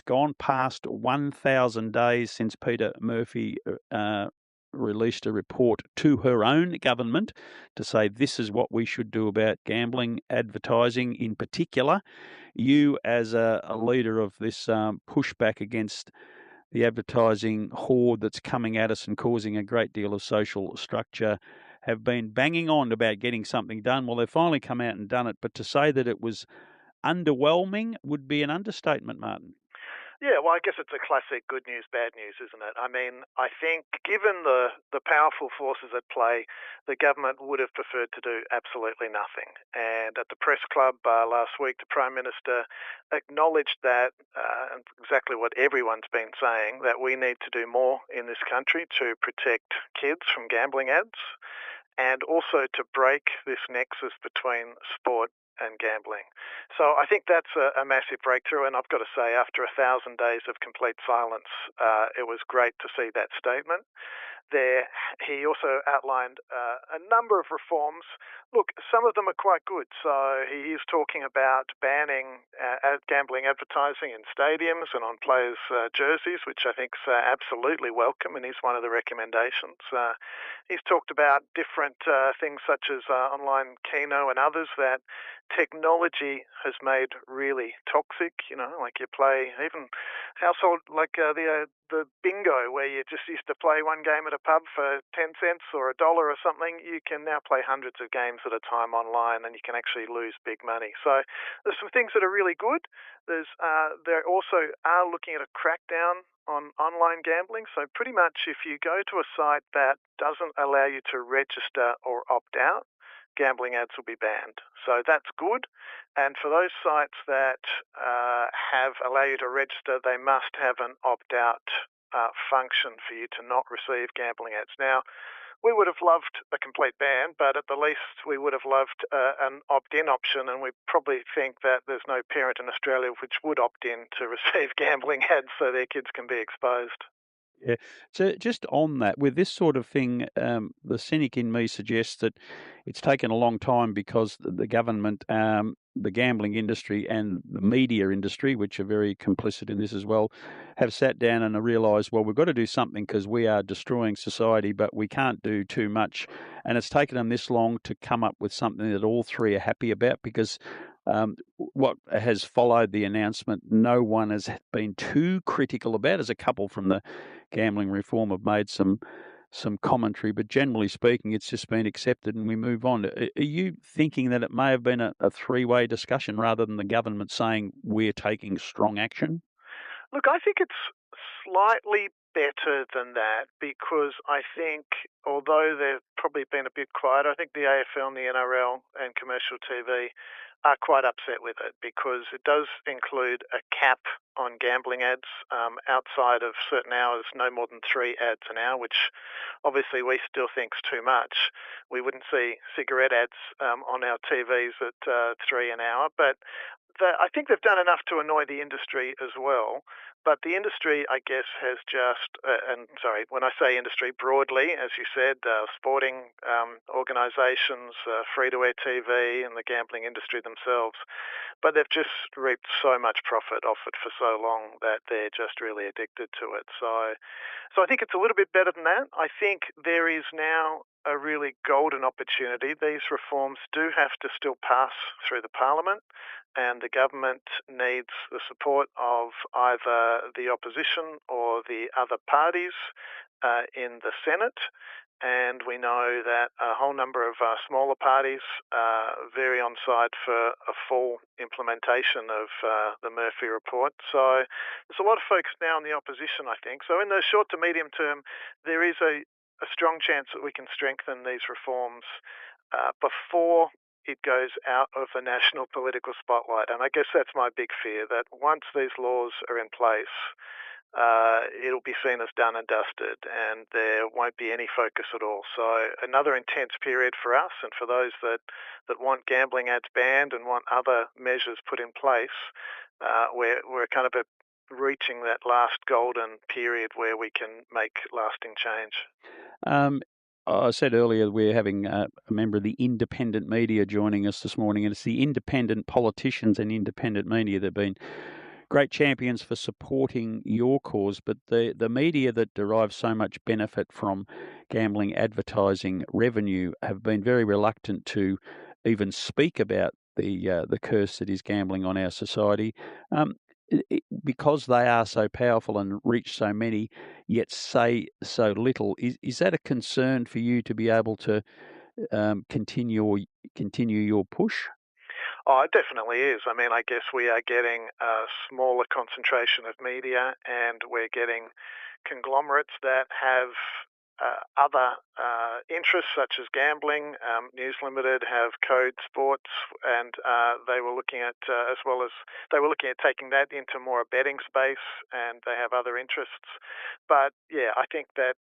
gone past 1,000 days since Peter Murphy released a report to her own government to say this is what we should do about gambling advertising in particular. You, as a leader of this pushback against the advertising horde that's coming at us and causing a great deal of social structure, have been banging on about getting something done. Well, they've finally come out and done it, but to say that it was underwhelming would be an understatement, Martin. Yeah, well, I guess it's a classic good news, bad news, isn't it? I mean, I think given the powerful forces at play, the government would have preferred to do absolutely nothing. And at the press club last week, the Prime Minister acknowledged that, exactly what everyone's been saying, that we need to do more in this country to protect kids from gambling ads and also to break this nexus between sport and gambling. So I think that's a massive breakthrough, and I've got to say, after 1,000 days of complete silence, it was great to see that statement. There, he also outlined a number of reforms. Look, some of them are quite good. So he is talking about banning gambling advertising in stadiums and on players' jerseys, which I think is absolutely welcome and is one of the recommendations. He's talked about different things such as online Keno and others that technology has made really toxic. You know, like you play even household like the bingo, where you just used to play one game at a pub for 10 cents or $1 or something. You can now play hundreds of games at a time online, and you can actually lose big money. So there's some things that are really good. They also are looking at a crackdown on online gambling. So pretty much if you go to a site that doesn't allow you to register or opt out, gambling ads will be banned. So that's good. And for those sites that allow you to register, they must have an opt-out function for you to not receive gambling ads. Now, we would have loved a complete ban, but at the least we would have loved an opt-in option, and we probably think that there's no parent in Australia which would opt in to receive gambling ads so their kids can be exposed. Yeah. So just on that, with this sort of thing, the cynic in me suggests that it's taken a long time because the government, the gambling industry and the media industry, which are very complicit in this as well, have sat down and realised, well, we've got to do something because we are destroying society, but we can't do too much. And it's taken them this long to come up with something that all three are happy about because what has followed the announcement, no one has been too critical about. As a couple from the gambling reform have made some commentary, but generally speaking, it's just been accepted and we move on. Are you thinking that it may have been a three-way discussion rather than the government saying we're taking strong action? Look, I think it's slightly better than that because I think, although they've probably been a bit quiet, I think the AFL and the NRL and commercial TV are quite upset with it because it does include a cap on gambling ads outside of certain hours, no more than 3 ads an hour, which obviously we still think is too much. We wouldn't see cigarette ads on our TVs at 3 an hour, but I think they've done enough to annoy the industry as well. But the industry, I guess, has just, when I say industry broadly, as you said, sporting organisations, free-to-air TV and the gambling industry themselves, but they've just reaped so much profit off it for so long that they're just really addicted to it. So I think it's a little bit better than that. I think there is now a really golden opportunity. These reforms do have to still pass through the Parliament, and the government needs the support of either the opposition or the other parties in the Senate. And we know that a whole number of smaller parties are very on side for a full implementation of the Murphy report. So there's a lot of focus now on the opposition, I think. So in the short to medium term, there is a strong chance that we can strengthen these reforms before it goes out of the national political spotlight. And I guess that's my big fear, that once these laws are in place, it'll be seen as done and dusted and there won't be any focus at all. So another intense period for us and for those that want gambling ads banned and want other measures put in place. We're kind of reaching that last golden period where we can make lasting change. I said earlier we're having a member of the independent media joining us this morning, and it's the independent politicians and independent media that have been great champions for supporting your cause, but the media that derives so much benefit from gambling advertising revenue have been very reluctant to even speak about the curse that is gambling on our society. Um, because they are so powerful and reach so many, yet say so little. Is that a concern for you to be able to continue your push? Oh, it definitely is. I mean, I guess we are getting a smaller concentration of media, and we're getting conglomerates that have other interests such as gambling. News Limited have Code Sports, and they were looking at as well as they were looking at taking that into more a betting space, and they have other interests. But yeah, I think that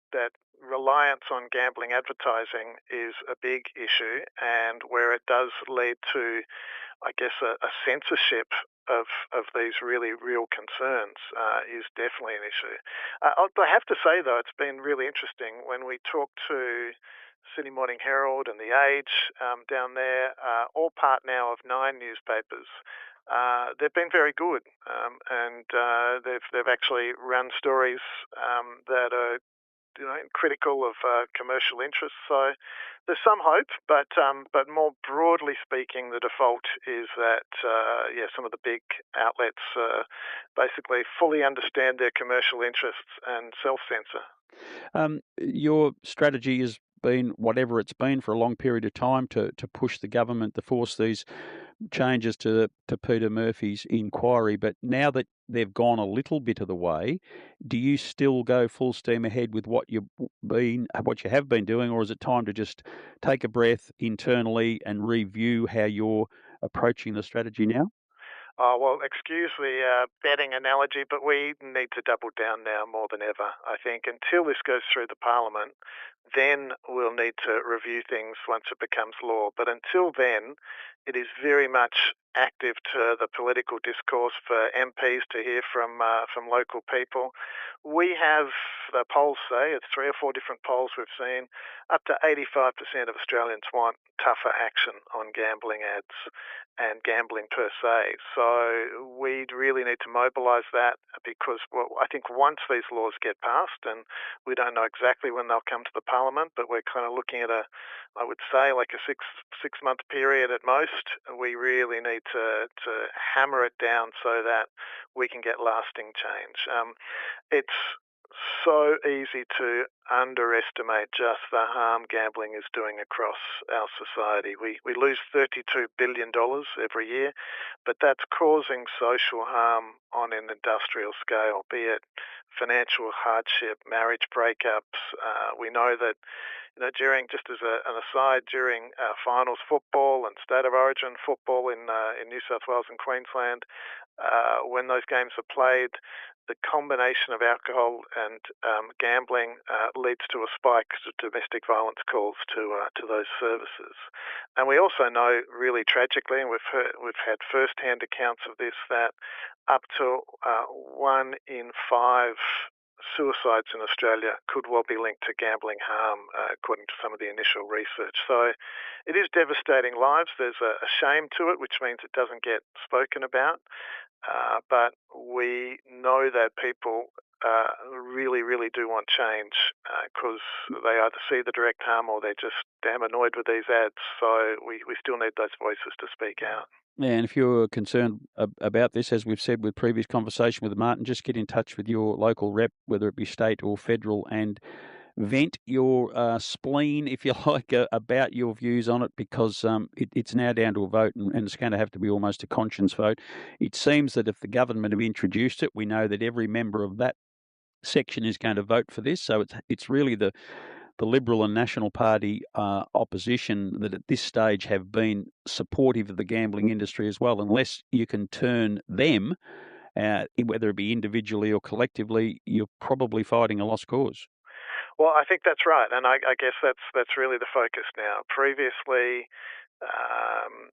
reliance on gambling advertising is a big issue, and where it does lead to, I guess, a censorship of these really real concerns is definitely an issue. I have to say, though, it's been really interesting when we talk to Sydney Morning Herald and The Age down there, all part now of 9 newspapers. They've been very good, and they've actually run stories that are, critical of commercial interests. So there's some hope, but more broadly speaking, the default is that some of the big outlets basically fully understand their commercial interests and self-censor. Your strategy has been, whatever it's been for a long period of time, to push the government to force these changes to Peter Murphy's inquiry. But now that they've gone a little bit of the way, do you still go full steam ahead with what what you have been doing, or is it time to just take a breath internally and review how you're approaching the strategy now? Oh, well, excuse the betting analogy, but we need to double down now more than ever. I think until this goes through the Parliament, then we'll need to review things once it becomes law. But until then, it is very much active to the political discourse for MPs to hear from local people. We have, the polls say, it's 3 or 4 different polls we've seen, up to 85% of Australians want tougher action on gambling ads and gambling per se. So we really need to mobilise that because, well, I think once these laws get passed, and we don't know exactly when they'll come to the Parliament, but we're kind of looking at I would say, like a six month period at most. We really need to hammer it down so that we can get lasting change. It's so easy to underestimate just the harm gambling is doing across our society. We lose $32 billion every year, but that's causing social harm on an industrial scale, be it financial hardship, marriage breakups. We know that, just as an aside, during finals football and state of origin football in New South Wales and Queensland, when those games are played, the combination of alcohol and gambling leads to a spike of domestic violence calls to those services. And we also know, really tragically, and we've had first-hand accounts of this, that up to 1 in 5 suicides in Australia could well be linked to gambling harm, according to some of the initial research. So it is devastating lives. There's a shame to it, which means it doesn't get spoken about. But we know that people really, really do want change because they either see the direct harm or they're just damn annoyed with these ads. So we still need those voices to speak out. Yeah, and if you're concerned about this, as we've said with previous conversation with Martin, just get in touch with your local rep, whether it be state or federal, and vent your spleen, if you like, about your views on it, because it's now down to a vote, and it's going to have to be almost a conscience vote. It seems that if the government have introduced it, we know that every member of that section is going to vote for this. So it's really the Liberal and National Party opposition that at this stage have been supportive of the gambling industry as well. Unless you can turn them, whether it be individually or collectively, you're probably fighting a lost cause. Well, I think that's right, and I guess that's really the focus now. Previously,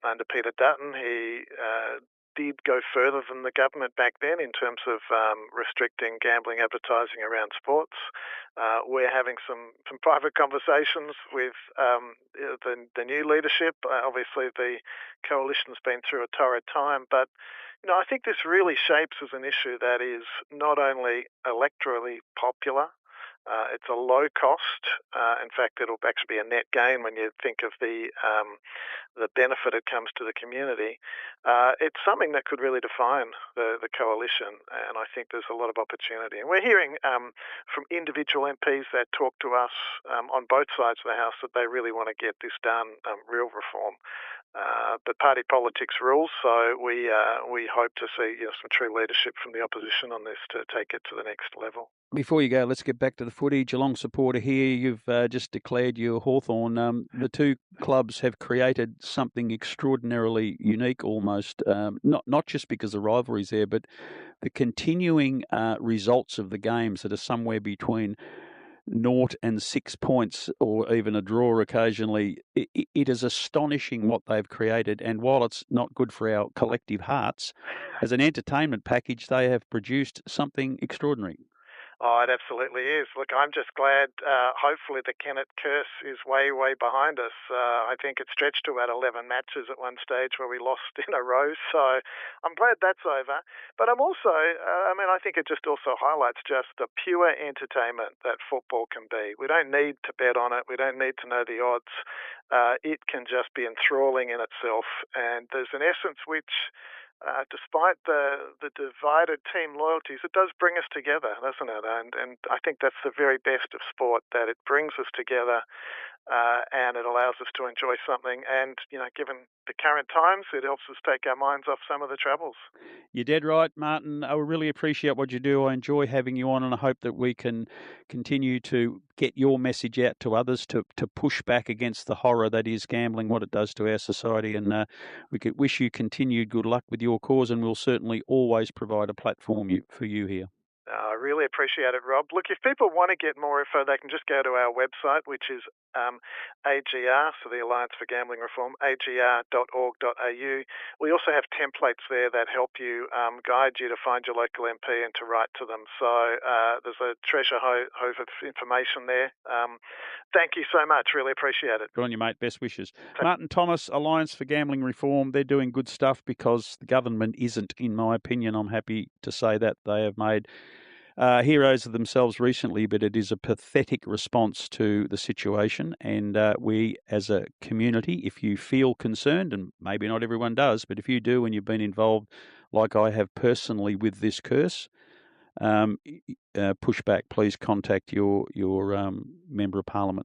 under Peter Dutton, he did go further than the government back then in terms of restricting gambling advertising around sports. We're having some private conversations with the new leadership. Obviously, the coalition's been through a torrid time, but I think this really shapes as an issue that is not only electorally popular, it's a low cost. In fact, it'll actually be a net gain when you think of the benefit it comes to the community. It's something that could really define the coalition, and I think there's a lot of opportunity. And we're hearing from individual MPs that talk to us on both sides of the House that they really want to get this done, real reform. But party politics rules, so we hope to see some true leadership from the opposition on this to take it to the next level. Before you go, let's get back to the footy. Geelong supporter here, you've just declared your Hawthorn. The two clubs have created something extraordinarily unique almost, not just because the rivalry's there, but the continuing results of the games that are somewhere between 0 and 6 points or even a draw occasionally. It is astonishing what they've created, and while it's not good for our collective hearts, as an entertainment package, they have produced something extraordinary. Oh, it absolutely is. Look, I'm just glad, hopefully the Kennett curse is way, way behind us. I think it stretched to about 11 matches at one stage where we lost in a row, so I'm glad that's over. But I'm also, I think it just also highlights just the pure entertainment that football can be. We don't need to bet on it. We don't need to know the odds. It can just be enthralling in itself, and there's an essence which... despite the divided team loyalties, it does bring us together, doesn't it? And I think that's the very best of sport, that it brings us together and it allows us to enjoy something. And, given the current times, it helps us take our minds off some of the troubles. You're dead right, Martin. I really appreciate what you do. I enjoy having you on, and I hope that we can continue to get your message out to others to push back against the horror that is gambling, what it does to our society. And we could wish you continued good luck with your cause, and we'll certainly always provide a platform for you here. I really appreciate it, Rob. Look, if people want to get more info, they can just go to our website, which is AGR, so the Alliance for Gambling Reform, agr.org.au. We also have templates there that help you, guide you to find your local MP and to write to them. So there's a treasure trove of information there. Thank you so much. Really appreciate it. Good on you, mate. Best wishes. Martin Thomas, Alliance for Gambling Reform. They're doing good stuff because the government isn't, in my opinion. I'm happy to say that. They have made heroes of themselves recently, but it is a pathetic response to the situation. And we, as a community, if you feel concerned, and maybe not everyone does, but if you do and you've been involved, like I have personally with this curse, push back. Please contact your Member of Parliament.